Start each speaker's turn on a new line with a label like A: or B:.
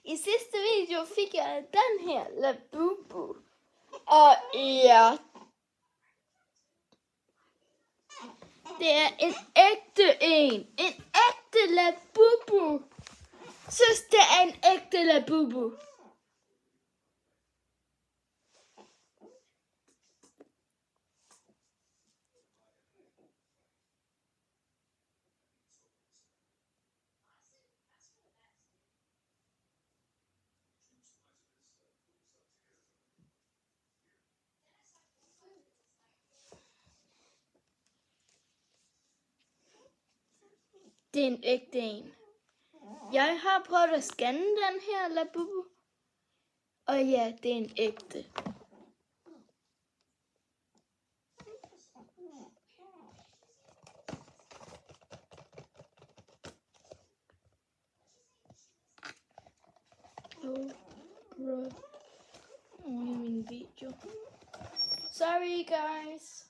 A: I sidste video fik jeg den her Labubu. Og ja, det er en ægte en. En ægte Labubu. Synes, det er en ægte Labubu. Det er en ægte en. Jeg har prøvet at scanne den her Labubu. Og ja, det er en ægte. Oh, bro. Min video. Sorry, guys.